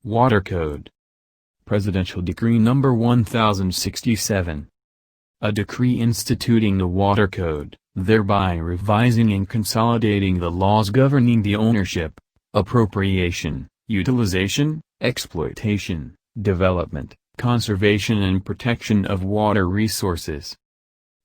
Water Code. Presidential Decree No. 1067. A decree instituting the Water Code, thereby revising and consolidating the laws governing the ownership, appropriation, utilization, exploitation, development, conservation and protection of water resources.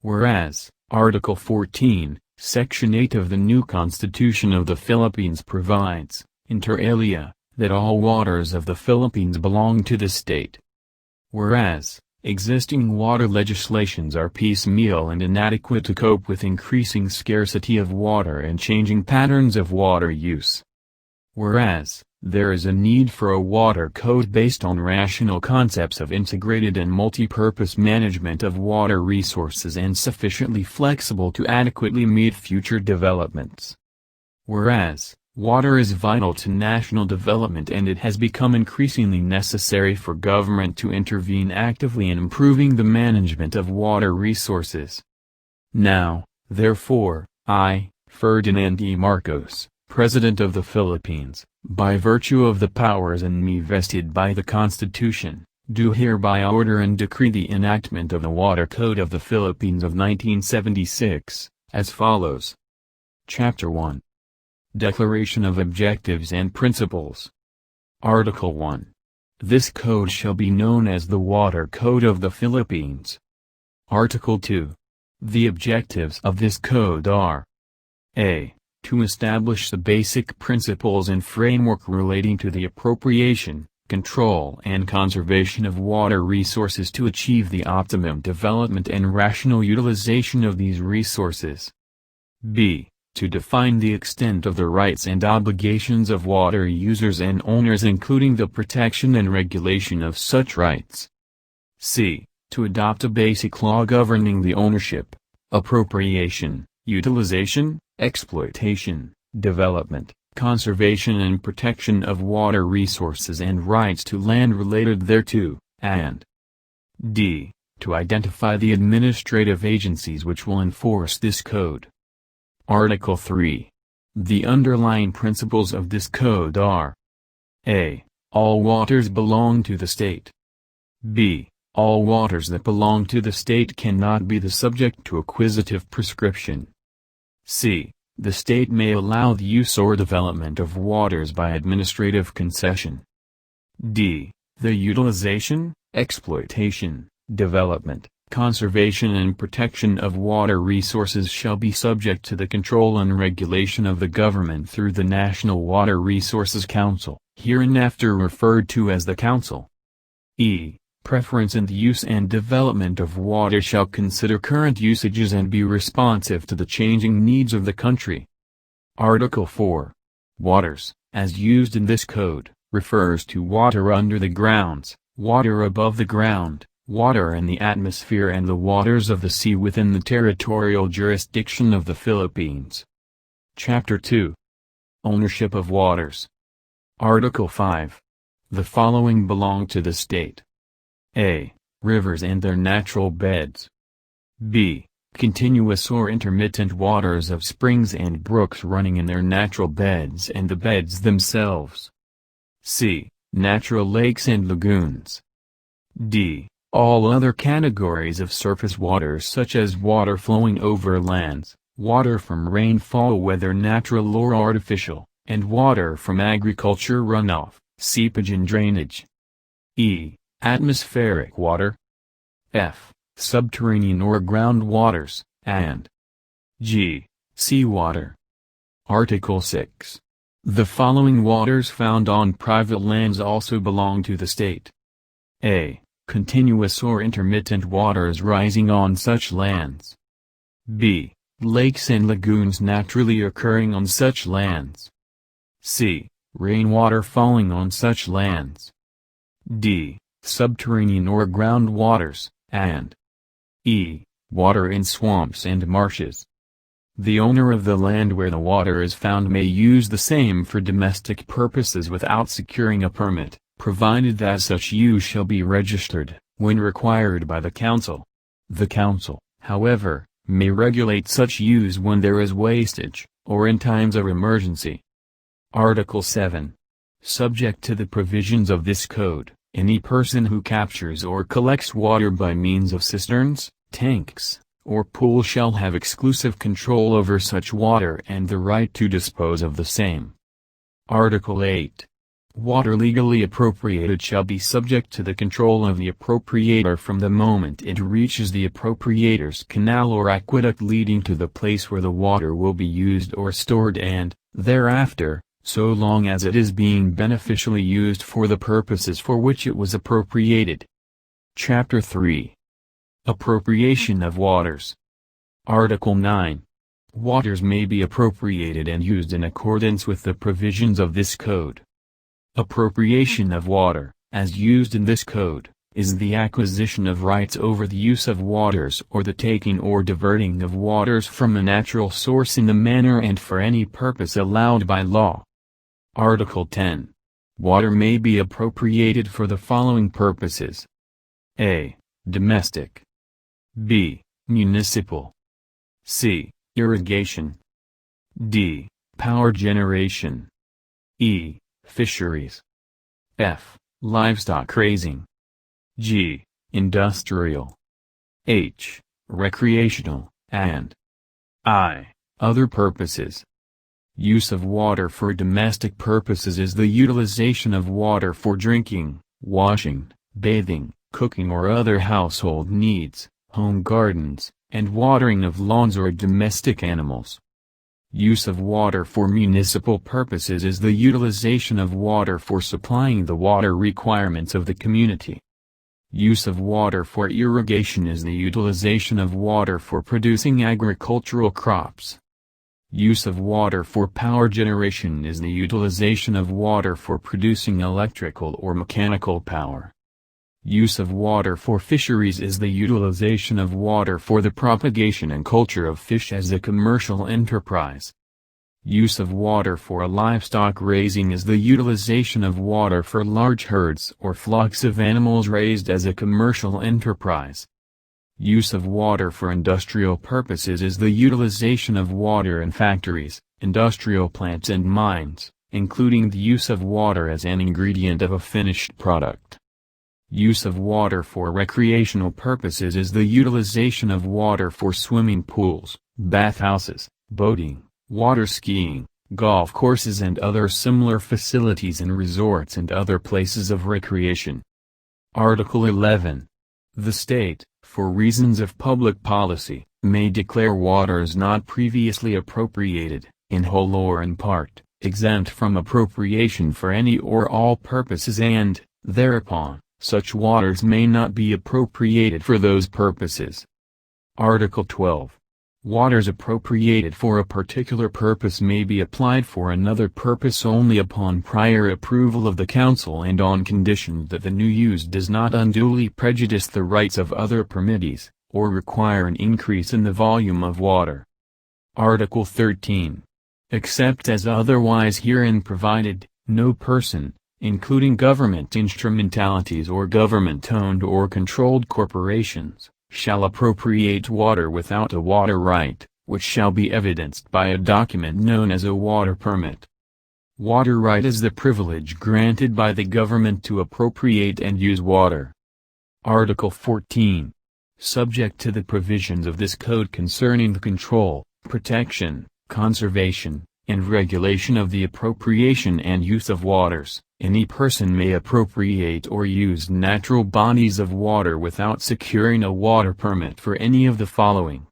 Whereas, Article 14, Section 8 of the new Constitution of the Philippines provides, inter alia, that all waters of the Philippines belong to the state. Whereas, existing water legislations are piecemeal and inadequate to cope with increasing scarcity of water and changing patterns of water use. Whereas, there is a need for a water code based on rational concepts of integrated and multi-purpose management of water resources and sufficiently flexible to adequately meet future developments. Whereas, water is vital to national development and it has become increasingly necessary for government to intervene actively in improving the management of water resources. Now, therefore, I, Ferdinand E. Marcos, President of the Philippines, by virtue of the powers in me vested by the Constitution, do hereby order and decree the enactment of the Water Code of the Philippines of 1976, as follows. Chapter 1. Declaration of Objectives and Principles. Article 1. This code shall be known as the Water Code of the Philippines. Article 2. The objectives of this code are: a. To establish the basic principles and framework relating to the appropriation, control and conservation of water resources to achieve the optimum development and rational utilization of these resources. b. To define the extent of the rights and obligations of water users and owners including the protection and regulation of such rights. c. To adopt a basic law governing the ownership, appropriation, utilization, exploitation, development, conservation and protection of water resources and rights to land related thereto, and d. To identify the administrative agencies which will enforce this code. Article 3. The underlying principles of this code are: a. All waters belong to the state. b. All waters that belong to the state cannot be the subject to acquisitive prescription. c. The state may allow the use or development of waters by administrative concession. d. The utilization, exploitation, development, conservation and protection of water resources shall be subject to the control and regulation of the government through the National Water Resources Council, hereinafter referred to as the Council. e. Preference in the use and development of water shall consider current usages and be responsive to the changing needs of the country. Article 4. Waters, as used in this code, refers to water under the grounds, water above the ground, water in the atmosphere and the waters of the sea within the territorial jurisdiction of the Philippines. Chapter 2. Ownership of waters. Article 5. The following belong to the state. a. Rivers and their natural beds. b. Continuous or intermittent waters of springs and brooks running in their natural beds and the beds themselves. c. Natural lakes and lagoons. d. All other categories of surface waters such as water flowing over lands, water from rainfall whether natural or artificial, and water from agriculture runoff, seepage and drainage. e. Atmospheric water. f. Subterranean or ground waters, and g. Seawater. Article 6. The following waters found on private lands also belong to the state. a. Continuous or intermittent waters rising on such lands. b. Lakes and lagoons naturally occurring on such lands. c. Rainwater falling on such lands. d. Subterranean or ground waters, and e. Water in swamps and marshes. The owner of the land where the water is found may use the same for domestic purposes without securing a permit, provided that such use shall be registered, when required by the Council. The Council, however, may regulate such use when there is wastage, or in times of emergency. Article 7. Subject to the provisions of this code, any person who captures or collects water by means of cisterns, tanks, or pools shall have exclusive control over such water and the right to dispose of the same. Article 8. Water legally appropriated shall be subject to the control of the appropriator from the moment it reaches the appropriator's canal or aqueduct leading to the place where the water will be used or stored and, thereafter, so long as it is being beneficially used for the purposes for which it was appropriated. Chapter 3. Appropriation of waters. Article 9. Waters may be appropriated and used in accordance with the provisions of this code. Appropriation of water, as used in this code, is the acquisition of rights over the use of waters or the taking or diverting of waters from a natural source in the manner and for any purpose allowed by law. Article 10. Water may be appropriated for the following purposes. A. Domestic. B. Municipal. C. Irrigation. D. Power generation. E. Fisheries. F. Livestock raising. G. Industrial. H. Recreational, and I. Other purposes. Use of water for domestic purposes is the utilization of water for drinking, washing, bathing, cooking or other household needs, home gardens, and watering of lawns or domestic animals. Use of water for municipal purposes is the utilization of water for supplying the water requirements of the community. Use of water for irrigation is the utilization of water for producing agricultural crops. Use of water for power generation is the utilization of water for producing electrical or mechanical power. Use of water for fisheries is the utilization of water for the propagation and culture of fish as a commercial enterprise. Use of water for livestock raising is the utilization of water for large herds or flocks of animals raised as a commercial enterprise. Use of water for industrial purposes is the utilization of water in factories, industrial plants and mines, including the use of water as an ingredient of a finished product. Use of water for recreational purposes is the utilization of water for swimming pools, bathhouses, boating, water skiing, golf courses and other similar facilities in resorts and other places of recreation. Article 11. The state, for reasons of public policy, may declare waters not previously appropriated, in whole or in part, exempt from appropriation for any or all purposes and, thereupon, such waters may not be appropriated for those purposes. Article 12. Waters appropriated for a particular purpose may be applied for another purpose only upon prior approval of the Council and on condition that the new use does not unduly prejudice the rights of other permittees, or require an increase in the volume of water. Article 13. Except as otherwise herein provided, no person, including government instrumentalities or government-owned or controlled corporations, shall appropriate water without a water right, which shall be evidenced by a document known as a water permit. Water right is the privilege granted by the government to appropriate and use water. Article 14. Subject to the provisions of this code concerning the control, protection, conservation, and regulation of the appropriation and use of waters, any person may appropriate or use natural bodies of water without securing a water permit for any of the following.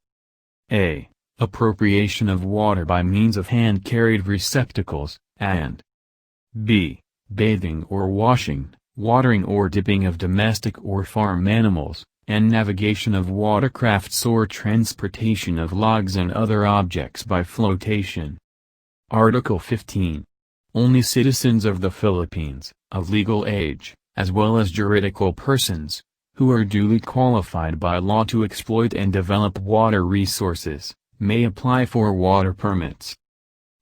A. Appropriation of water by means of hand-carried receptacles, and B. Bathing or washing, watering or dipping of domestic or farm animals, and navigation of watercrafts or transportation of logs and other objects by flotation. Article 15. Only citizens of the Philippines, of legal age, as well as juridical persons, who are duly qualified by law to exploit and develop water resources, may apply for water permits.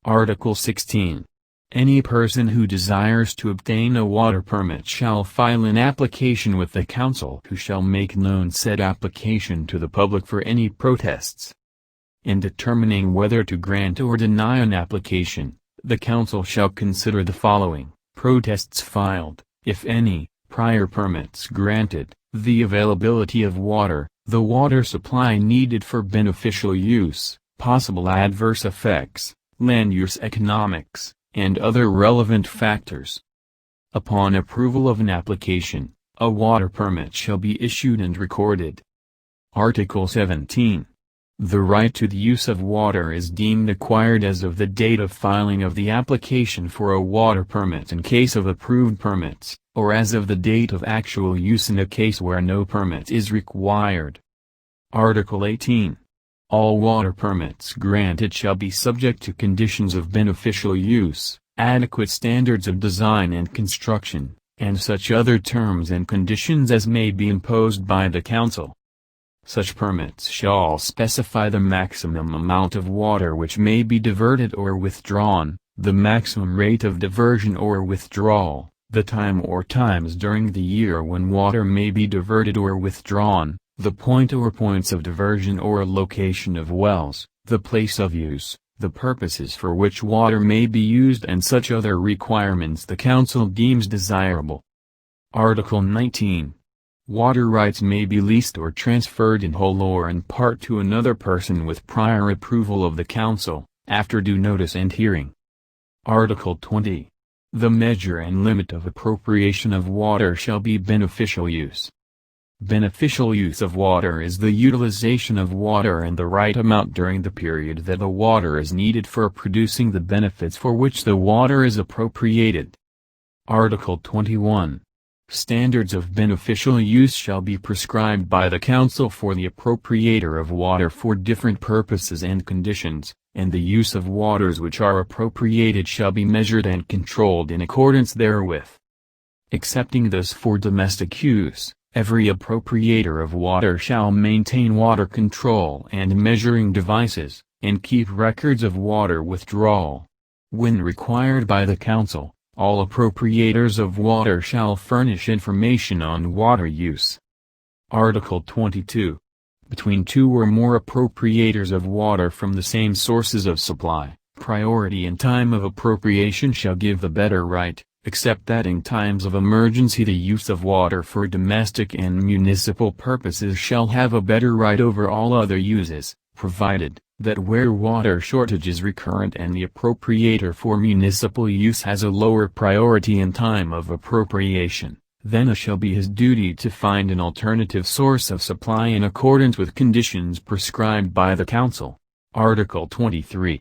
Article 16. Any person who desires to obtain a water permit shall file an application with the Council, who shall make known said application to the public for any protests. In determining whether to grant or deny an application, the Council shall consider the following: protests filed, if any, prior permits granted, the availability of water, the water supply needed for beneficial use, possible adverse effects, land use economics, and other relevant factors. Upon approval of an application, a water permit shall be issued and recorded. Article 17. The right to the use of water is deemed acquired as of the date of filing of the application for a water permit in case of approved permits, or as of the date of actual use in a case where no permit is required. Article 18. All water permits granted shall be subject to conditions of beneficial use, adequate standards of design and construction, and such other terms and conditions as may be imposed by the Council. Such permits shall specify the maximum amount of water which may be diverted or withdrawn, the maximum rate of diversion or withdrawal, the time or times during the year when water may be diverted or withdrawn, the point or points of diversion or location of wells, the place of use, the purposes for which water may be used and such other requirements the Council deems desirable. Article 19. Water rights may be leased or transferred in whole or in part to another person with prior approval of the Council, after due notice and hearing. Article 20. The measure and limit of appropriation of water shall be beneficial use. Beneficial use of water is the utilization of water in the right amount during the period that the water is needed for producing the benefits for which the water is appropriated. Article 21. Standards of beneficial use shall be prescribed by the Council for the appropriator of water for different purposes and conditions, and the use of waters which are appropriated shall be measured and controlled in accordance therewith. Excepting those for domestic use, every appropriator of water shall maintain water control and measuring devices, and keep records of water withdrawal. When required by the Council, all appropriators of water shall furnish information on water use. Article 22. Between two or more appropriators of water from the same sources of supply, priority in time of appropriation shall give the better right, except that in times of emergency the use of water for domestic and municipal purposes shall have a better right over all other uses, provided that where water shortage is recurrent and the appropriator for municipal use has a lower priority in time of appropriation, then it shall be his duty to find an alternative source of supply in accordance with conditions prescribed by the Council. Article 23.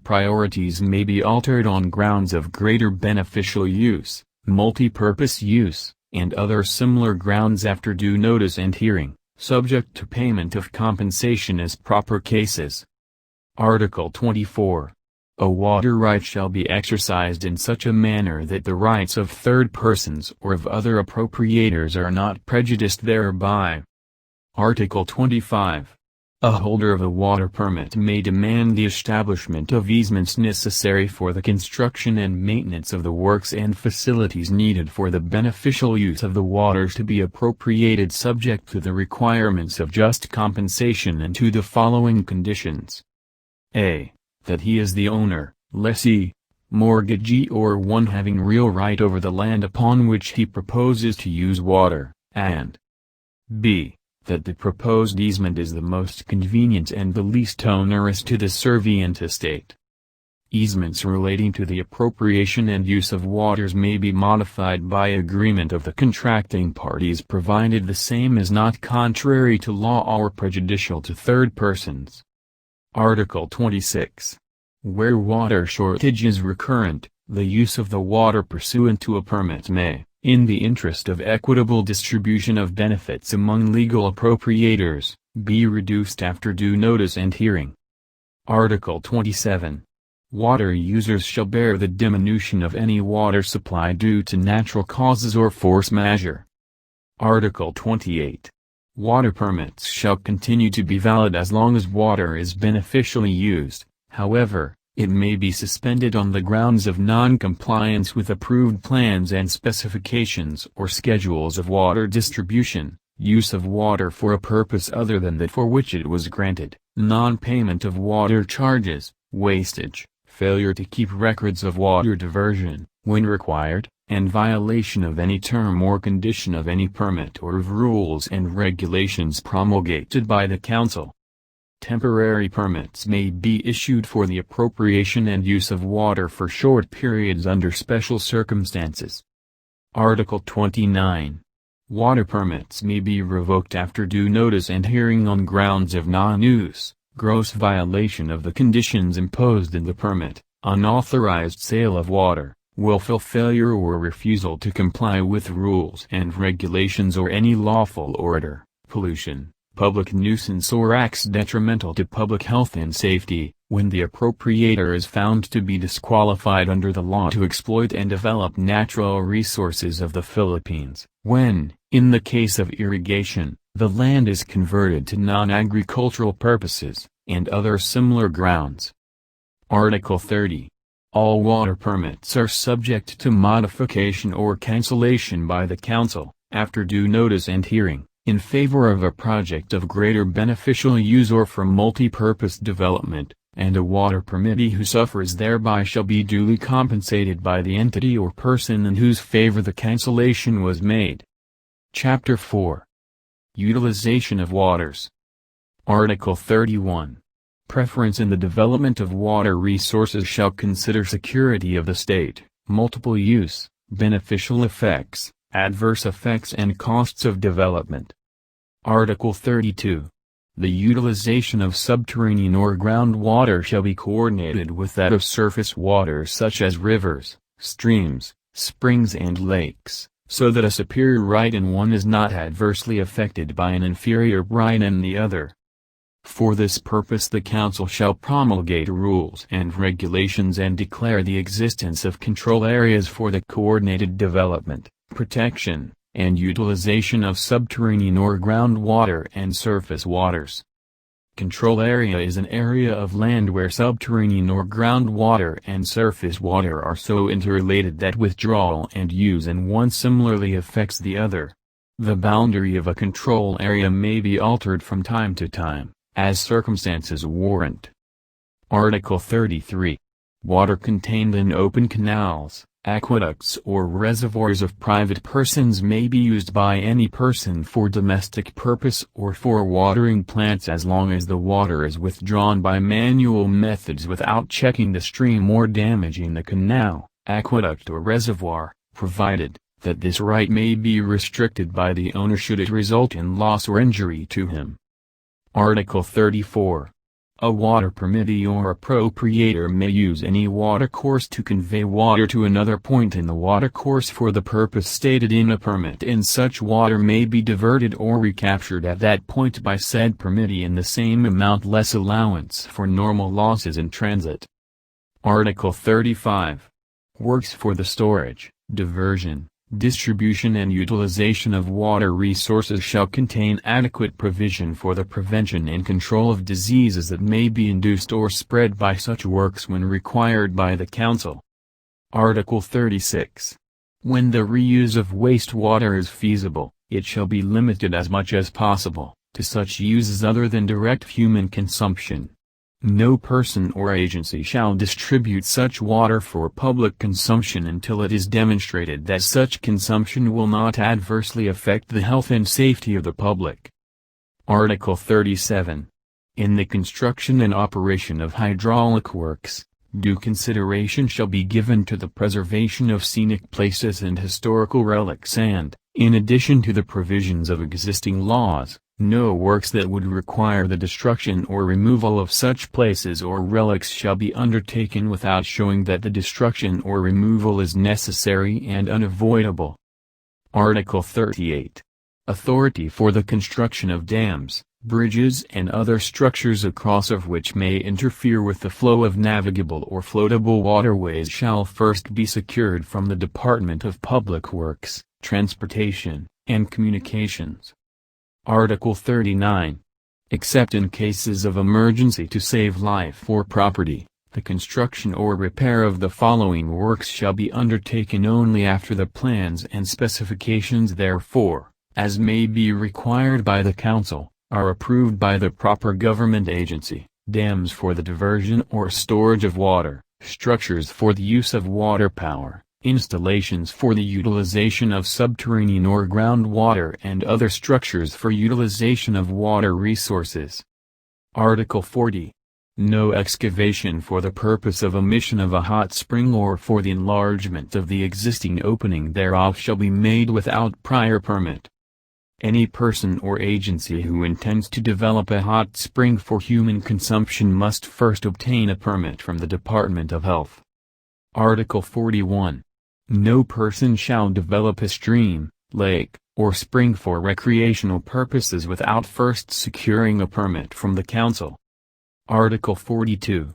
Priorities may be altered on grounds of greater beneficial use, multi-purpose use, and other similar grounds after due notice and hearing, subject to payment of compensation as proper cases. Article 24. A water right shall be exercised in such a manner that the rights of third persons or of other appropriators are not prejudiced thereby. Article 25. A holder of a water permit may demand the establishment of easements necessary for the construction and maintenance of the works and facilities needed for the beneficial use of the waters to be appropriated subject to the requirements of just compensation and to the following conditions. A. That he is the owner, lessee, mortgagee or one having real right over the land upon which he proposes to use water, and B. That the proposed easement is the most convenient and the least onerous to the servient estate. Easements relating to the appropriation and use of waters may be modified by agreement of the contracting parties provided the same is not contrary to law or prejudicial to third persons. Article 26. Where water shortage is recurrent, the use of the water pursuant to a permit may, in the interest of equitable distribution of benefits among legal appropriators, be reduced after due notice and hearing. Article 27. Water users shall bear the diminution of any water supply due to natural causes or force majeure. Article 28. Water permits shall continue to be valid as long as water is beneficially used, however, it may be suspended on the grounds of non-compliance with approved plans and specifications or schedules of water distribution, use of water for a purpose other than that for which it was granted, non-payment of water charges, wastage, failure to keep records of water diversion, when required, and violation of any term or condition of any permit or of rules and regulations promulgated by the Council. Temporary permits may be issued for the appropriation and use of water for short periods under special circumstances. Article 29. Water permits may be revoked after due notice and hearing on grounds of non-use, gross violation of the conditions imposed in the permit, unauthorized sale of water, willful failure or refusal to comply with rules and regulations or any lawful order, pollution, public nuisance or acts detrimental to public health and safety, when the appropriator is found to be disqualified under the law to exploit and develop natural resources of the Philippines, when, in the case of irrigation, the land is converted to non-agricultural purposes, and other similar grounds. Article 30. All water permits are subject to modification or cancellation by the Council, after due notice and hearing, in favor of a project of greater beneficial use or for multi-purpose development, and a water permittee who suffers thereby shall be duly compensated by the entity or person in whose favor the cancellation was made. Chapter 4. Utilization of waters. Article 31. Preference in the development of water resources shall consider security of the state, multiple use, beneficial effects, adverse effects and costs of development. Article 32. The utilization of subterranean or groundwater shall be coordinated with that of surface waters such as rivers, streams, springs and lakes, so that a superior right in one is not adversely affected by an inferior right in the other. For this purpose the Council shall promulgate rules and regulations and declare the existence of control areas for the coordinated development, protection, and utilization of subterranean or groundwater and surface waters. Control area is an area of land where subterranean or groundwater and surface water are so interrelated that withdrawal and use in one similarly affects the other. The boundary of a control area may be altered from time to time, as circumstances warrant. Article 33. Water contained in open canals, aqueducts or reservoirs of private persons may be used by any person for domestic purpose or for watering plants as long as the water is withdrawn by manual methods without checking the stream or damaging the canal, aqueduct or reservoir, provided that this right may be restricted by the owner should it result in loss or injury to him. Article 34. A water permittee or appropriator may use any watercourse to convey water to another point in the watercourse for the purpose stated in a permit, and such water may be diverted or recaptured at that point by said permittee in the same amount less allowance for normal losses in transit. Article 35. Works for the storage, diversion, distribution and utilization of water resources shall contain adequate provision for the prevention and control of diseases that may be induced or spread by such works when required by the Council. Article 36. When the reuse of wastewater is feasible, it shall be limited as much as possible to such uses other than direct human consumption. No person or agency shall distribute such water for public consumption until it is demonstrated that such consumption will not adversely affect the health and safety of the public. Article 37. In the construction and operation of hydraulic works, due consideration shall be given to the preservation of scenic places and historical relics and, in addition to the provisions of existing laws, no works that would require the destruction or removal of such places or relics shall be undertaken without showing that the destruction or removal is necessary and unavoidable. Article 38. Authority for the construction of dams, bridges and other structures across of which may interfere with the flow of navigable or floatable waterways shall first be secured from the Department of Public Works, Transportation, and Communications. Article 39. Except in cases of emergency to save life or property, the construction or repair of the following works shall be undertaken only after the plans and specifications therefor, as may be required by the Council, are approved by the proper government agency: dams for the diversion or storage of water, structures for the use of water power, Installations for the utilization of subterranean or groundwater and other structures for utilization of water resources. Article 40. No excavation for the purpose of emission of a hot spring or for the enlargement of the existing opening thereof shall be made without prior permit. Any person or agency who intends to develop a hot spring for human consumption must first obtain a permit from the Department of Health. Article 41. No person shall develop a stream, lake, or spring for recreational purposes without first securing a permit from the Council. Article 42.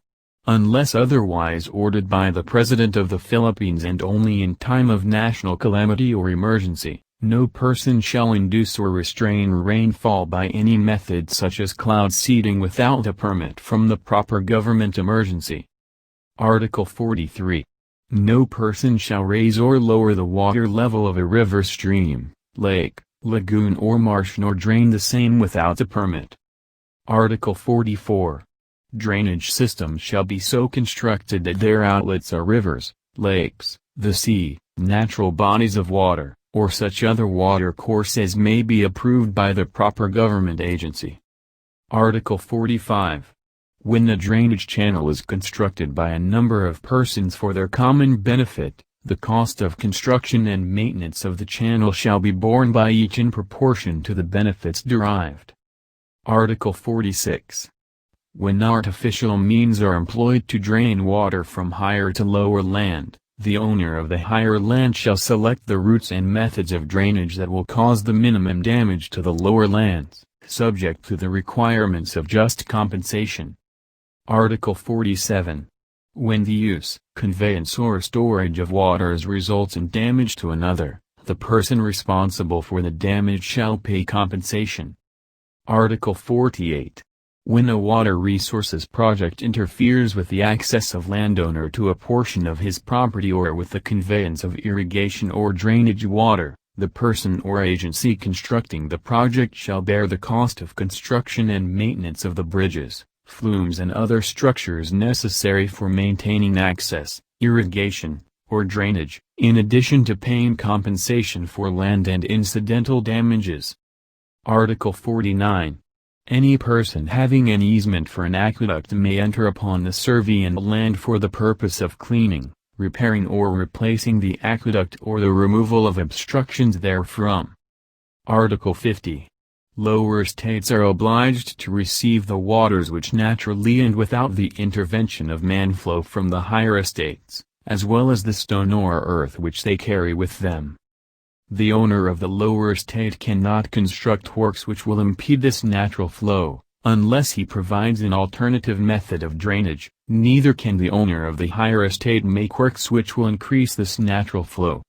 Unless otherwise ordered by the President of the Philippines and only in time of national calamity or emergency, no person shall induce or restrain rainfall by any method such as cloud seeding without a permit from the proper government emergency. Article 43. No person shall raise or lower the water level of a river, stream, lake, lagoon or marsh nor drain the same without a permit. Article 44. Drainage systems shall be so constructed that their outlets are rivers, lakes, the sea, natural bodies of water, or such other water course as may be approved by the proper government agency. Article 45. When the drainage channel is constructed by a number of persons for their common benefit, the cost of construction and maintenance of the channel shall be borne by each in proportion to the benefits derived. Article 46. When artificial means are employed to drain water from higher to lower land, the owner of the higher land shall select the routes and methods of drainage that will cause the minimum damage to the lower lands, subject to the requirements of just compensation. Article 47. When the use, conveyance or storage of waters results in damage to another, the person responsible for the damage shall pay compensation. Article 48. When a water resources project interferes with the access of landowner to a portion of his property or with the conveyance of irrigation or drainage water, the person or agency constructing the project shall bear the cost of construction and maintenance of the bridges, flumes and other structures necessary for maintaining access, irrigation, or drainage, in addition to paying compensation for land and incidental damages. Article 49. Any person having an easement for an aqueduct may enter upon the survey and land for the purpose of cleaning, repairing or replacing the aqueduct or the removal of obstructions therefrom. Article 50. Lower estates are obliged to receive the waters which naturally and without the intervention of man flow from the higher estates, as well as the stone or earth which they carry with them. The owner of the lower estate cannot construct works which will impede this natural flow, unless he provides an alternative method of drainage, neither can the owner of the higher estate make works which will increase this natural flow.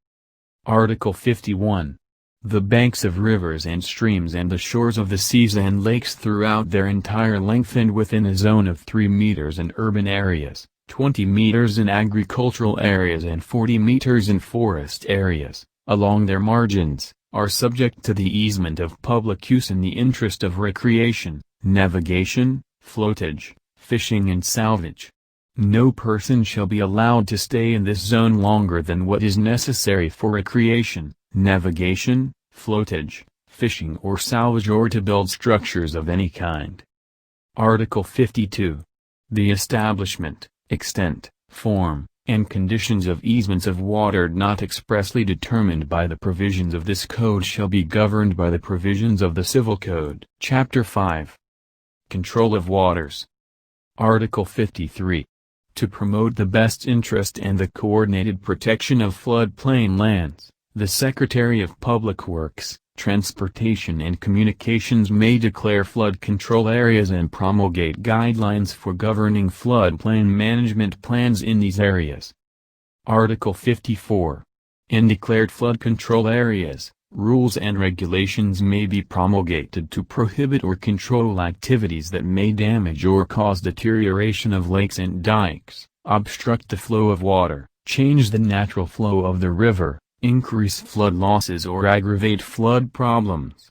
Article 51. The banks of rivers and streams and the shores of the seas and lakes throughout their entire length and within a zone of 3 meters in urban areas, 20 meters in agricultural areas and 40 meters in forest areas, along their margins, are subject to the easement of public use in the interest of recreation, navigation, floatage, fishing and salvage. No person shall be allowed to stay in this zone longer than what is necessary for recreation, navigation, floatage, fishing or salvage or to build structures of any kind. Article 52. The establishment, extent, form, and conditions of easements of water not expressly determined by the provisions of this code shall be governed by the provisions of the Civil Code. Chapter 5. Control of waters. Article 53. To promote the best interest and the coordinated protection of floodplain lands, the Secretary of Public Works, Transportation and Communications may declare flood control areas and promulgate guidelines for governing floodplain management plans in these areas. Article 54. In declared flood control areas, rules and regulations may be promulgated to prohibit or control activities that may damage or cause deterioration of lakes and dikes, obstruct the flow of water, change the natural flow of the river, increase flood losses or aggravate flood problems.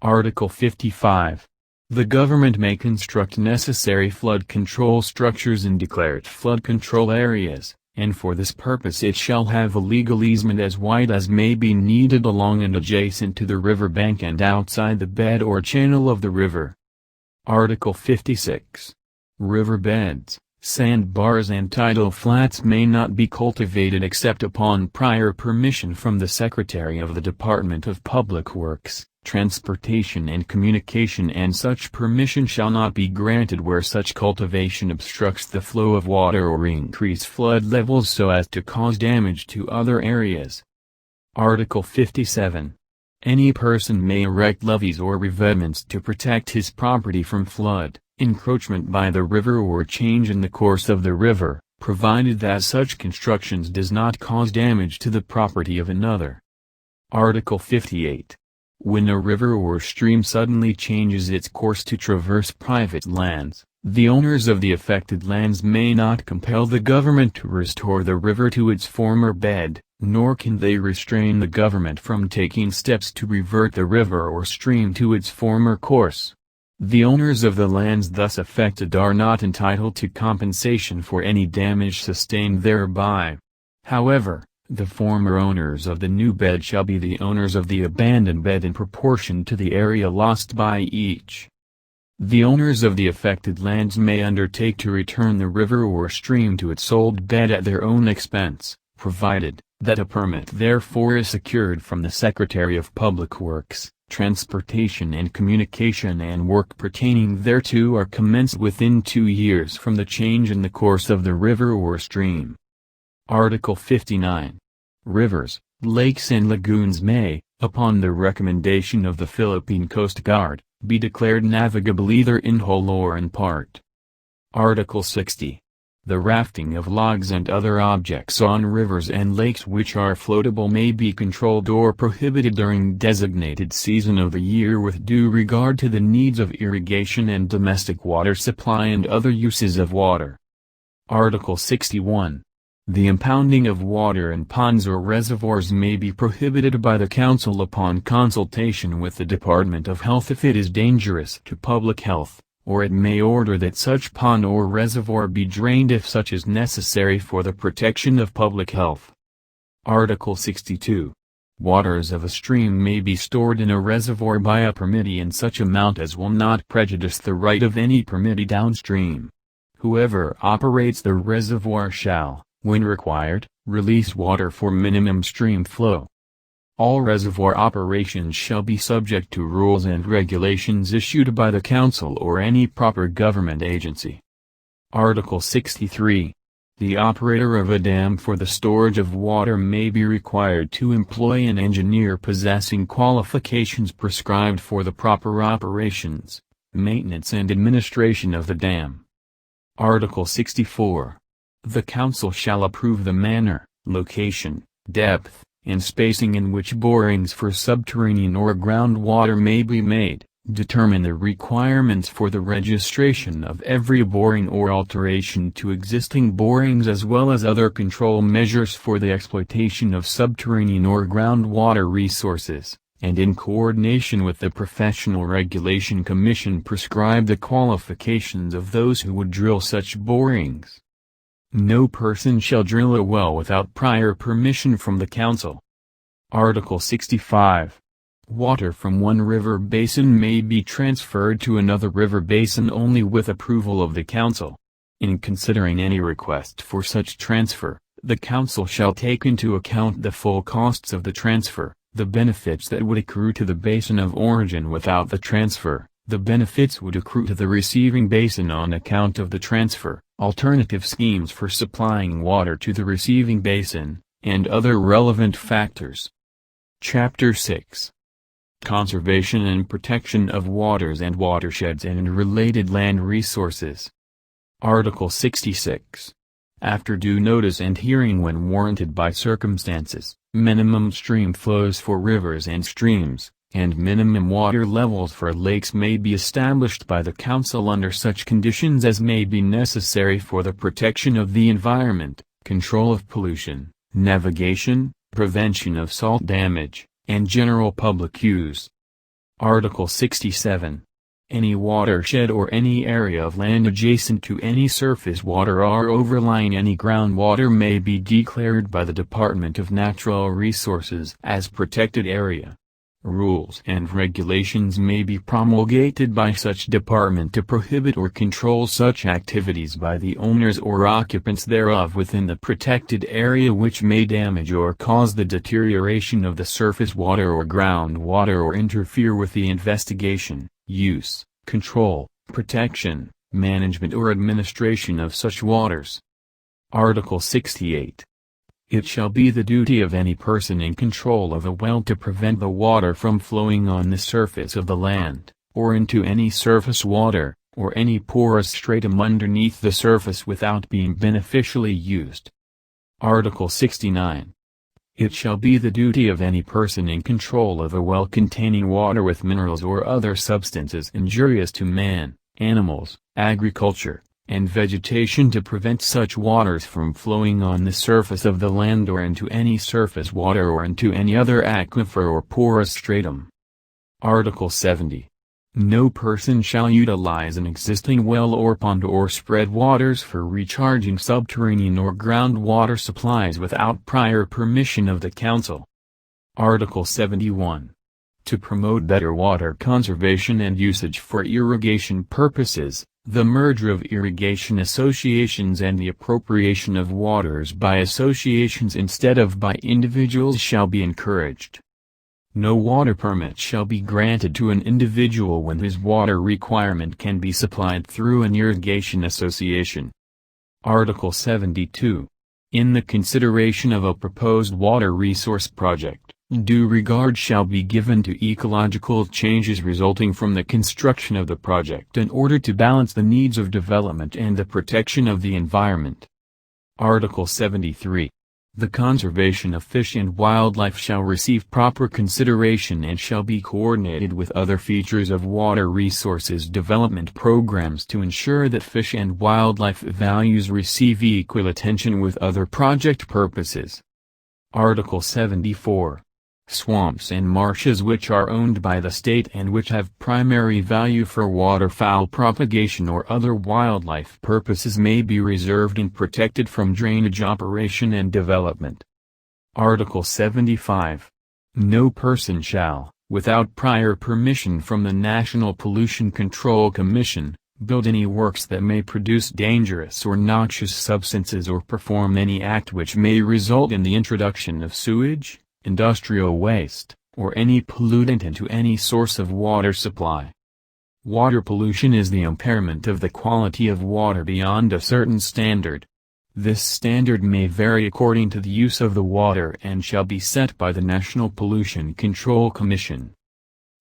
Article 55. The government may construct necessary flood control structures in declared flood control areas, and for this purpose it shall have a legal easement as wide as may be needed along and adjacent to the river bank and outside the bed or channel of the river. Article 56. River beds, sandbars and tidal flats may not be cultivated except upon prior permission from the Secretary of the Department of Public Works, Transportation and Communication, and such permission shall not be granted where such cultivation obstructs the flow of water or increase flood levels so as to cause damage to other areas. Article 57. Any person may erect levees or revetments to protect his property from flood, encroachment by the river or change in the course of the river, provided that such constructions does not cause damage to the property of another. Article 58. When a river or stream suddenly changes its course to traverse private lands, the owners of the affected lands may not compel the government to restore the river to its former bed, nor can they restrain the government from taking steps to revert the river or stream to its former course. The owners of the lands thus affected are not entitled to compensation for any damage sustained thereby. However, the former owners of the new bed shall be the owners of the abandoned bed in proportion to the area lost by each. The owners of the affected lands may undertake to return the river or stream to its old bed at their own expense, provided that a permit therefor is secured from the Secretary of Public Works, Transportation and Communication, and work pertaining thereto are commenced within 2 years from the change in the course of the river or stream. Article 59. Rivers, lakes and lagoons may, upon the recommendation of the Philippine Coast Guard, be declared navigable either in whole or in part. Article 60. The rafting of logs and other objects on rivers and lakes which are floatable may be controlled or prohibited during designated season of the year with due regard to the needs of irrigation and domestic water supply and other uses of water. Article 61. The impounding of water in ponds or reservoirs may be prohibited by the Council upon consultation with the Department of Health if it is dangerous to public health, or it may order that such pond or reservoir be drained if such is necessary for the protection of public health. Article 62. Waters of a stream may be stored in a reservoir by a permittee in such amount as will not prejudice the right of any permittee downstream. Whoever operates the reservoir shall, when required, release water for minimum stream flow. All reservoir operations shall be subject to rules and regulations issued by the Council or any proper government agency. Article 63. The operator of a dam for the storage of water may be required to employ an engineer possessing qualifications prescribed for the proper operations, maintenance and administration of the dam. Article 64. The Council shall approve the manner, location, depth, and spacing in which borings for subterranean or groundwater may be made, determine the requirements for the registration of every boring or alteration to existing borings as well as other control measures for the exploitation of subterranean or groundwater resources, and in coordination with the Professional Regulation Commission prescribe the qualifications of those who would drill such borings. No person shall drill a well without prior permission from the Council. Article 65. Water from one river basin may be transferred to another river basin only with approval of the Council. In considering any request for such transfer, the Council shall take into account the full costs of the transfer, the benefits that would accrue to the basin of origin without the transfer, the benefits would accrue to the receiving basin on account of the transfer, alternative schemes for supplying water to the receiving basin, and other relevant factors. Chapter 6. Conservation and Protection of Waters and Watersheds and Related Land Resources. Article 66. After due notice and hearing when warranted by circumstances, minimum stream flows for rivers and streams, and minimum water levels for lakes may be established by the Council under such conditions as may be necessary for the protection of the environment, control of pollution, navigation, prevention of salt damage, and general public use. Article 67. Any watershed or any area of land adjacent to any surface water or overlying any groundwater may be declared by the Department of Natural Resources as protected area. Rules and regulations may be promulgated by such department to prohibit or control such activities by the owners or occupants thereof within the protected area which may damage or cause the deterioration of the surface water or groundwater or interfere with the investigation, use, control, protection, management or administration of such waters. Article 68. It shall be the duty of any person in control of a well to prevent the water from flowing on the surface of the land, or into any surface water, or any porous stratum underneath the surface without being beneficially used. Article 69. It shall be the duty of any person in control of a well containing water with minerals or other substances injurious to man, animals, agriculture, and vegetation to prevent such waters from flowing on the surface of the land or into any surface water or into any other aquifer or porous stratum. Article 70. No person shall utilize an existing well or pond or spread waters for recharging subterranean or groundwater supplies without prior permission of the Council. Article 71. To promote better water conservation and usage for irrigation purposes, the merger of irrigation associations and the appropriation of waters by associations instead of by individuals shall be encouraged. No water permit shall be granted to an individual when his water requirement can be supplied through an irrigation association. Article 72. In the consideration of a proposed water resource project, due regard shall be given to ecological changes resulting from the construction of the project in order to balance the needs of development and the protection of the environment. Article 73. The conservation of fish and wildlife shall receive proper consideration and shall be coordinated with other features of water resources development programs to ensure that fish and wildlife values receive equal attention with other project purposes. Article 74. Swamps and marshes which are owned by the state and which have primary value for waterfowl propagation or other wildlife purposes may be reserved and protected from drainage operation and development. Article 75. No person shall, without prior permission from the National Pollution Control Commission, build any works that may produce dangerous or noxious substances or perform any act which may result in the introduction of sewage, industrial waste, or any pollutant into any source of water supply. Water pollution is the impairment of the quality of water beyond a certain standard. This standard may vary according to the use of the water and shall be set by the National Pollution Control Commission.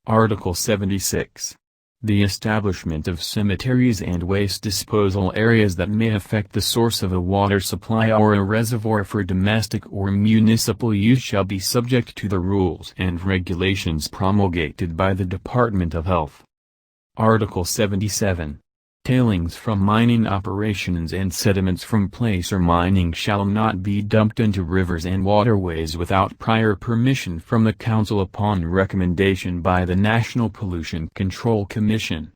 Article 76. The establishment of cemeteries and waste disposal areas that may affect the source of a water supply or a reservoir for domestic or municipal use shall be subject to the rules and regulations promulgated by the Department of Health. Article 77. Tailings from mining operations and sediments from placer mining shall not be dumped into rivers and waterways without prior permission from the Council upon recommendation by the National Pollution Control Commission.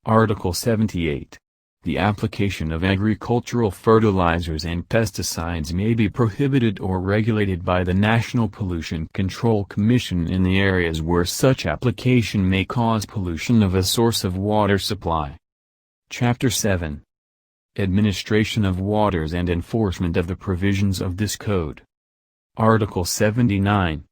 Article 78. The application of agricultural fertilizers and pesticides may be prohibited or regulated by the National Pollution Control Commission in the areas where such application may cause pollution of a source of water supply. Chapter 7. Administration of Waters and Enforcement of the Provisions of this Code. Article 79.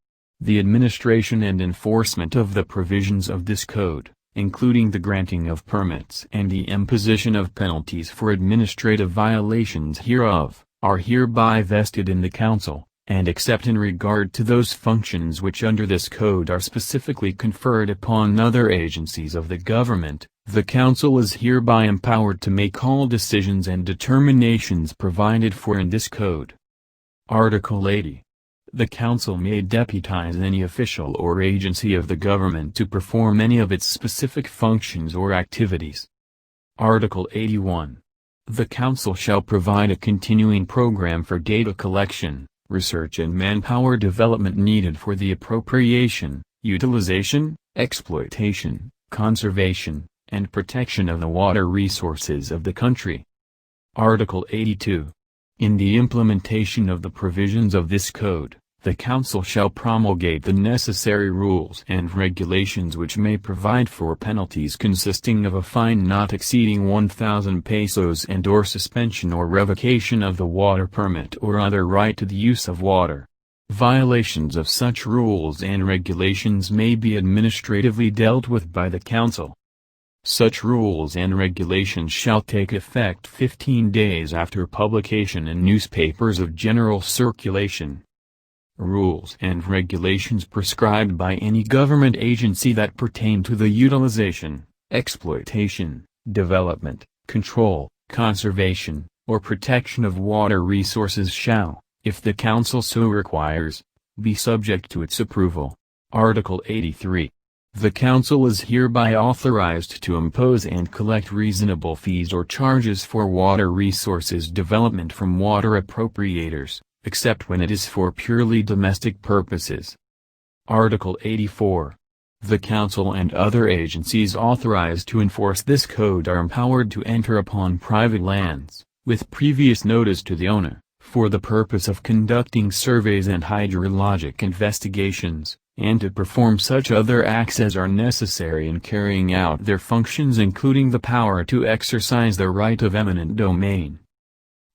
The administration and enforcement of the provisions of this Code, including the granting of permits and the imposition of penalties for administrative violations hereof, are hereby vested in the Council, and except in regard to those functions which under this Code are specifically conferred upon other agencies of the government, the Council is hereby empowered to make all decisions and determinations provided for in this Code. Article 80. The Council may deputize any official or agency of the government to perform any of its specific functions or activities. Article 81. The Council shall provide a continuing program for data collection, research and manpower development needed for the appropriation, utilization, exploitation, conservation, and protection of the water resources of the country. Article 82. In the implementation of the provisions of this code, the Council shall promulgate the necessary rules and regulations which may provide for penalties consisting of a fine not exceeding 1,000 pesos and/or suspension or revocation of the water permit or other right to the use of water. Violations of such rules and regulations may be administratively dealt with by the Council. Such rules and regulations shall take effect 15 days after publication in newspapers of general circulation. Rules and regulations prescribed by any government agency that pertain to the utilization, exploitation, development, control, conservation, or protection of water resources shall, if the Council so requires, be subject to its approval. Article 83. The Council is hereby authorized to impose and collect reasonable fees or charges for water resources development from water appropriators, except when it is for purely domestic purposes. Article 84. The Council and other agencies authorized to enforce this code are empowered to enter upon private lands, with previous notice to the owner, for the purpose of conducting surveys and hydrologic investigations, and to perform such other acts as are necessary in carrying out their functions, including the power to exercise the right of eminent domain.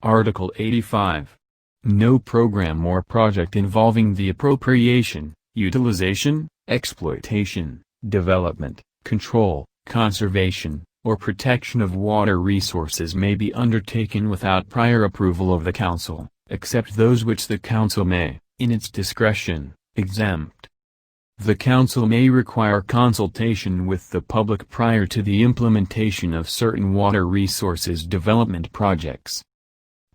Article 85. No program or project involving the appropriation, utilization, exploitation, development, control, conservation, or protection of water resources may be undertaken without prior approval of the Council, except those which the Council may, in its discretion, exempt. The Council may require consultation with the public prior to the implementation of certain water resources development projects.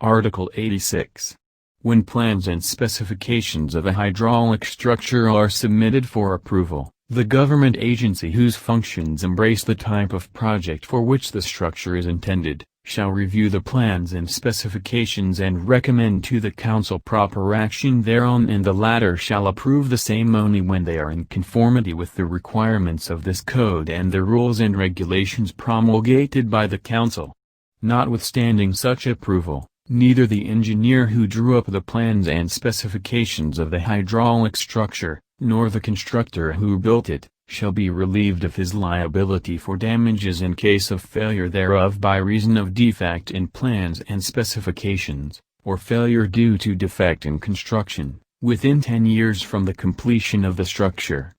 Article 86. When plans and specifications of a hydraulic structure are submitted for approval, the government agency whose functions embrace the type of project for which the structure is intended, shall review the plans and specifications and recommend to the Council proper action thereon, and the latter shall approve the same only when they are in conformity with the requirements of this code and the rules and regulations promulgated by the Council. Notwithstanding such approval, neither the engineer who drew up the plans and specifications of the hydraulic structure, nor the constructor who built it, shall be relieved of his liability for damages in case of failure thereof by reason of defect in plans and specifications, or failure due to defect in construction, within 10 years from the completion of the structure.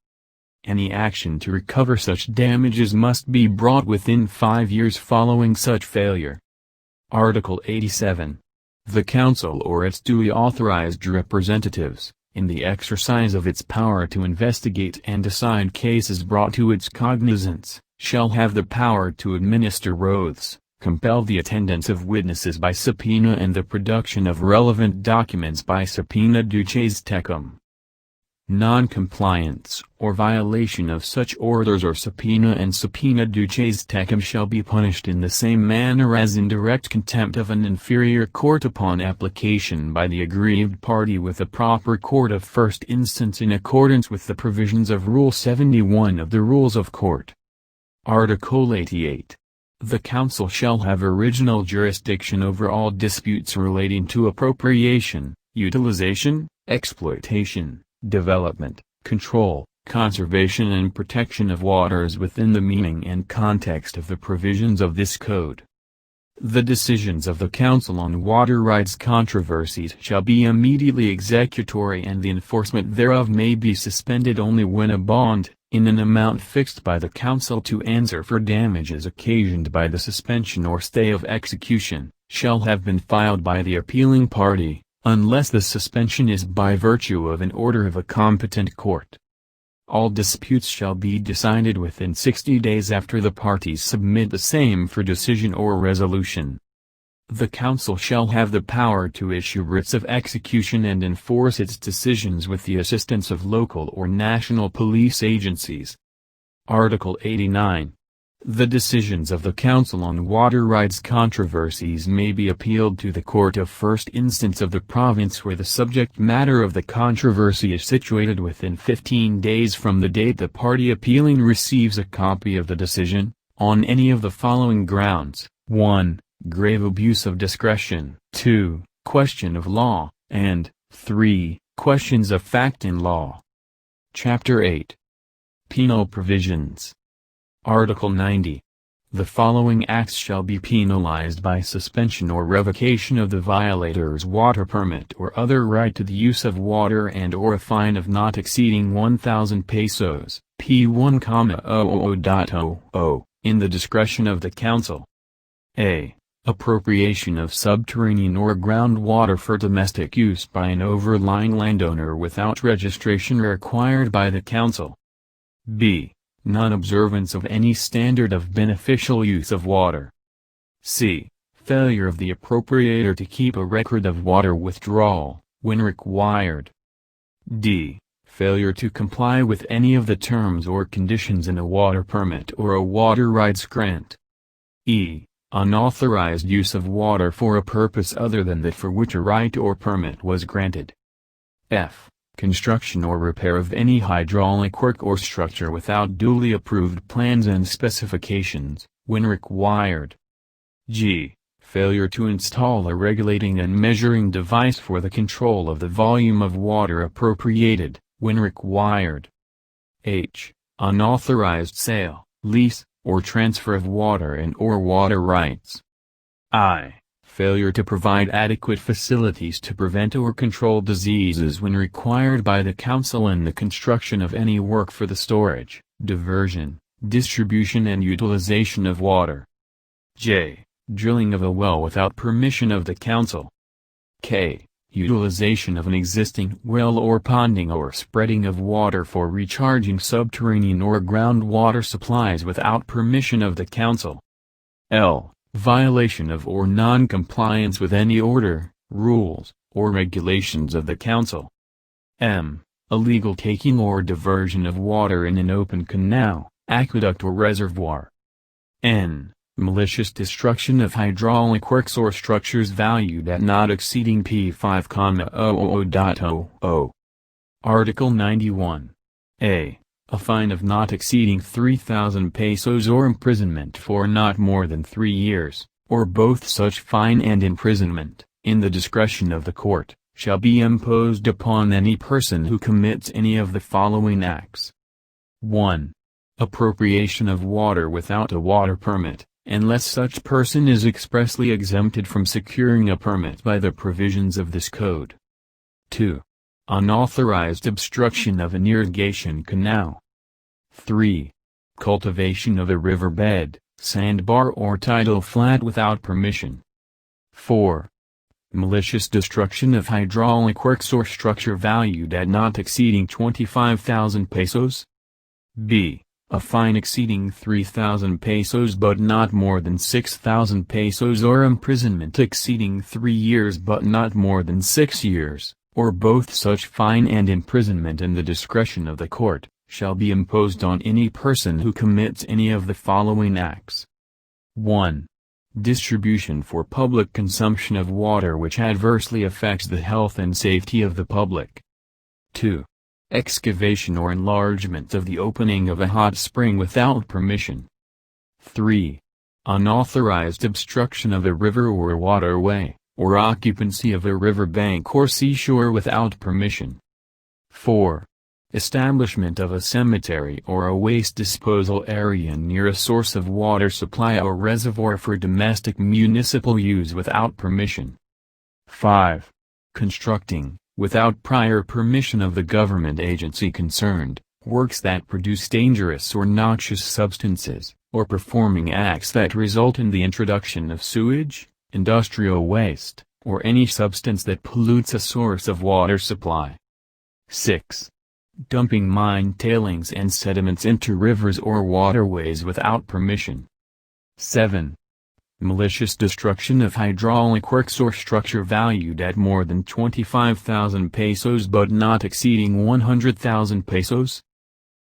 Any action to recover such damages must be brought within 5 years following such failure. Article 87. The Council or its duly authorized representatives, in the exercise of its power to investigate and decide cases brought to its cognizance, shall have the power to administer oaths, compel the attendance of witnesses by subpoena and the production of relevant documents by subpoena duces tecum. Non-compliance or violation of such orders or subpoena and subpoena duces tecum shall be punished in the same manner as indirect contempt of an inferior court upon application by the aggrieved party with a proper court of first instance in accordance with the provisions of Rule 71 of the Rules of Court. Article 88. The Council shall have original jurisdiction over all disputes relating to appropriation, utilization, exploitation, development, control, conservation and protection of waters within the meaning and context of the provisions of this code. The decisions of the Council on water rights controversies shall be immediately executory, and the enforcement thereof may be suspended only when a bond, in an amount fixed by the Council to answer for damages occasioned by the suspension or stay of execution, shall have been filed by the appealing party, unless the suspension is by virtue of an order of a competent court. All disputes shall be decided within 60 days after the parties submit the same for decision or resolution. The Council shall have the power to issue writs of execution and enforce its decisions with the assistance of local or national police agencies. Article 89. The decisions of the Council on water rights controversies may be appealed to the court of first instance of the province where the subject matter of the controversy is situated within 15 days from the date the party appealing receives a copy of the decision, on any of the following grounds: 1. Grave abuse of discretion, 2. Question of law, and 3. Questions of fact in law. Chapter 8. Penal Provisions. Article 90. The following acts shall be penalized by suspension or revocation of the violator's water permit or other right to the use of water and/or a fine of not exceeding 1,000 pesos, P1,000.00, in the discretion of the council. A. Appropriation of subterranean or groundwater for domestic use by an overlying landowner without registration required by the council. B. Non-observance of any standard of beneficial use of water. C. Failure of the appropriator to keep a record of water withdrawal, when required. D. Failure to comply with any of the terms or conditions in a water permit or a water rights grant. E. Unauthorized use of water for a purpose other than that for which a right or permit was granted. F. Construction or repair of any hydraulic work or structure without duly approved plans and specifications, when required. G. Failure to install a regulating and measuring device for the control of the volume of water appropriated, when required. H. Unauthorized sale, lease, or transfer of water and/or water rights. I. Failure to provide adequate facilities to prevent or control diseases when required by the council in the construction of any work for the storage, diversion, distribution and utilization of water. J. Drilling of a well without permission of the council. K. Utilization of an existing well or ponding or spreading of water for recharging subterranean or groundwater supplies without permission of the council. L. Violation of or non-compliance with any order, rules, or regulations of the council. M. Illegal taking or diversion of water in an open canal, aqueduct or reservoir. N. Malicious destruction of hydraulic works or structures valued at not exceeding P5,000.00. Article 91. A. A fine of not exceeding 3,000 pesos or imprisonment for not more than 3 years, or both such fine and imprisonment, in the discretion of the court, shall be imposed upon any person who commits any of the following acts. 1. Appropriation of water without a water permit, unless such person is expressly exempted from securing a permit by the provisions of this code. 2. Unauthorized obstruction of an irrigation canal. 3. Cultivation of a riverbed, sandbar or tidal flat without permission. 4. Malicious destruction of hydraulic works or structure valued at not exceeding 25,000 pesos. B. A fine exceeding 3,000 pesos but not more than 6,000 pesos or imprisonment exceeding 3 years but not more than 6 years, or both such fine and imprisonment in the discretion of the court, shall be imposed on any person who commits any of the following acts. 1. Distribution for public consumption of water which adversely affects the health and safety of the public. 2. Excavation or enlargement of the opening of a hot spring without permission. 3. Unauthorized obstruction of a river or waterway, or occupancy of a riverbank or seashore without permission. 4. Establishment of a cemetery or a waste disposal area near a source of water supply or reservoir for domestic municipal use without permission. 5. Constructing, without prior permission of the government agency concerned, works that produce dangerous or noxious substances, or performing acts that result in the introduction of sewage, industrial waste, or any substance that pollutes a source of water supply. 6. Dumping mine tailings and sediments into rivers or waterways without permission. 7. Malicious destruction of hydraulic works or structure valued at more than 25,000 pesos but not exceeding 100,000 pesos.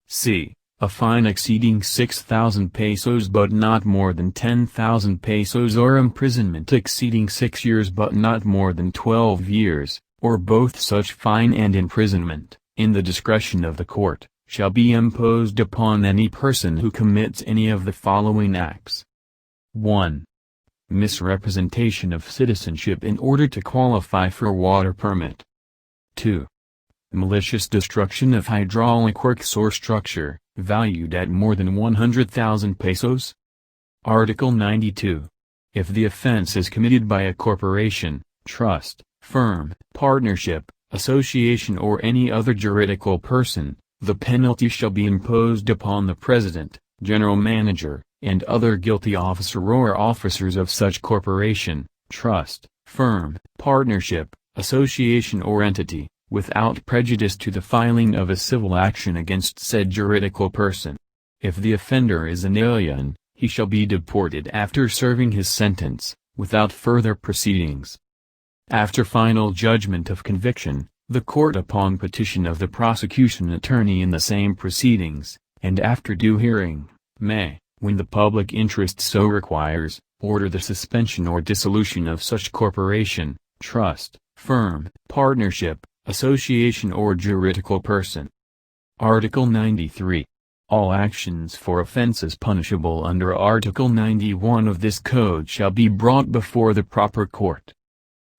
C. A fine exceeding 6,000 pesos but not more than 10,000 pesos or imprisonment exceeding 6 years but not more than 12 years, or both such fine and imprisonment, in the discretion of the court, shall be imposed upon any person who commits any of the following acts. 1. Misrepresentation of citizenship in order to qualify for water permit. 2. Malicious destruction of hydraulic works or structure, valued at more than 100,000 pesos. Article 92. If the offense is committed by a corporation, trust, firm, partnership, association or any other juridical person, the penalty shall be imposed upon the president, general manager, and other guilty officer or officers of such corporation, trust, firm, partnership, association or entity, without prejudice to the filing of a civil action against said juridical person. If the offender is an alien, he shall be deported after serving his sentence, without further proceedings. After final judgment of conviction, the court upon petition of the prosecution attorney in the same proceedings, and after due hearing, may, when the public interest so requires, order the suspension or dissolution of such corporation, trust, firm, partnership, association or juridical person. Article 93. All actions for offenses punishable under Article 91 of this code shall be brought before the proper court.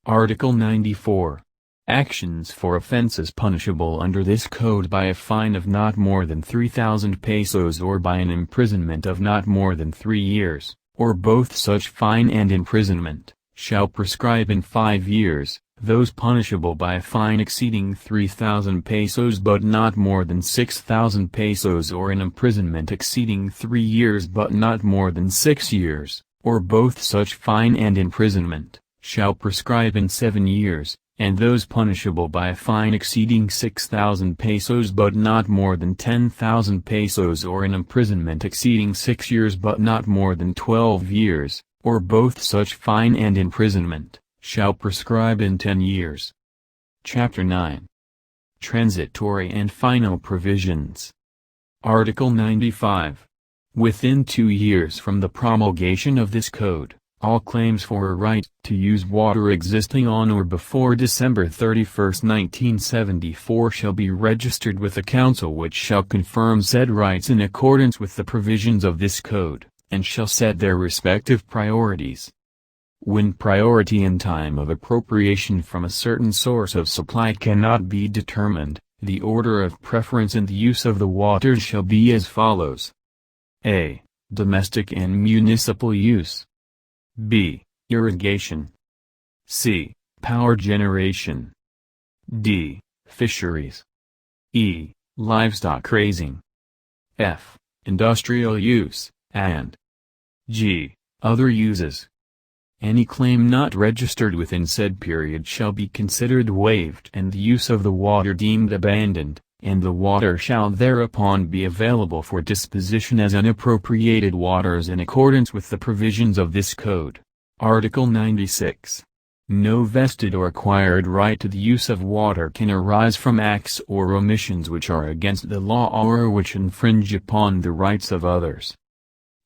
Article 94. Actions for offenses punishable under this code by a fine of not more than 3,000 pesos or by an imprisonment of not more than 3 years, or both such fine and imprisonment, shall prescribe in 5 years, those punishable by a fine exceeding 3,000 pesos but not more than 6,000 pesos or an imprisonment exceeding 3 years but not more than 6 years, or both such fine and imprisonment, shall prescribe in 7 years, and those punishable by a fine exceeding 6,000 pesos but not more than 10,000 pesos or an imprisonment exceeding 6 years but not more than 12 years, or both such fine and imprisonment, shall prescribe in 10 years. Chapter 9. Transitory and Final Provisions. Article 95. Within 2 years from the promulgation of this code, all claims for a right to use water existing on or before December 31, 1974 shall be registered with the council, which shall confirm said rights in accordance with the provisions of this code, and shall set their respective priorities. When priority in time of appropriation from a certain source of supply cannot be determined, the order of preference in the use of the waters shall be as follows. A. Domestic and municipal use. B. Irrigation. C. Power generation. D. Fisheries. E. Livestock raising. F. Industrial use, and G. Other uses. Any claim not registered within said period shall be considered waived and the use of the water deemed abandoned, and the water shall thereupon be available for disposition as unappropriated waters in accordance with the provisions of this code. Article 96. No vested or acquired right to the use of water can arise from acts or omissions which are against the law or which infringe upon the rights of others.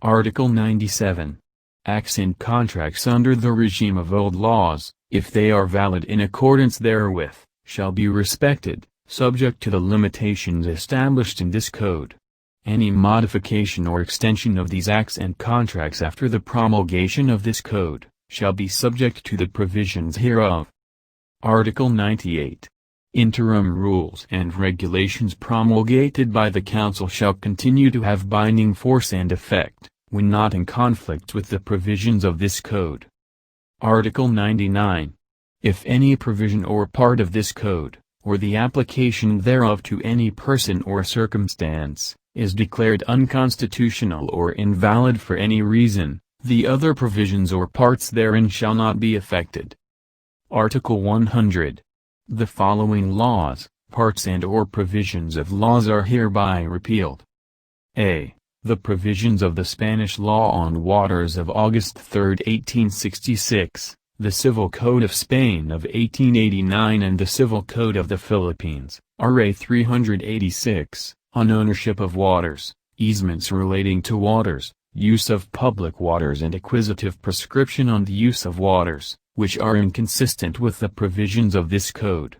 Article 97. Acts and contracts under the regime of old laws, if they are valid in accordance therewith, shall be respected, subject to the limitations established in this code. Any modification or extension of these acts and contracts after the promulgation of this code, shall be subject to the provisions hereof. Article 98. Interim rules and regulations promulgated by the Council shall continue to have binding force and effect, when not in conflict with the provisions of this code. Article 99. If any provision or part of this code, or the application thereof to any person or circumstance, is declared unconstitutional or invalid for any reason, the other provisions or parts therein shall not be affected. Article 100. The following laws, parts and/or provisions of laws are hereby repealed. A. The provisions of the Spanish Law on Waters of August 3, 1866, the Civil Code of Spain of 1889 and the Civil Code of the Philippines, RA 386, on ownership of waters, easements relating to waters, use of public waters and acquisitive prescription on the use of waters, which are inconsistent with the provisions of this code.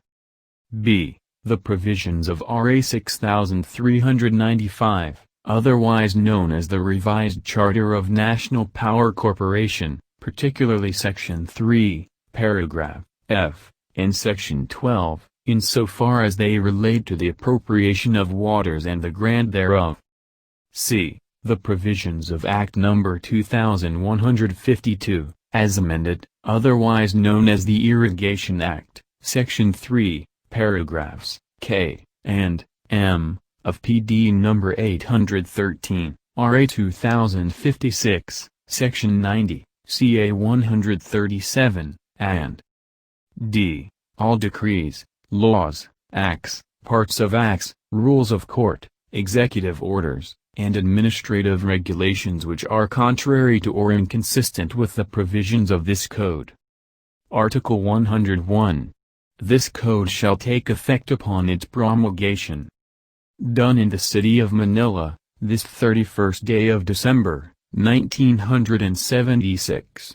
B. The provisions of RA 6395, otherwise known as the Revised Charter of National Power Corporation, particularly Section 3, paragraph F, and Section 12, insofar as they relate to the appropriation of waters and the grant thereof. C. The provisions of Act No. 2152, as amended, otherwise known as the Irrigation Act, Section 3, paragraphs K and M, of PD No. 813, RA 2056, Section 90, CA 137, and D. All decrees, laws, acts, parts of acts, rules of court, executive orders, and administrative regulations which are contrary to or inconsistent with the provisions of this code. Article 101. This code shall take effect upon its promulgation. Done in the city of Manila, this 31st day of December, 1976.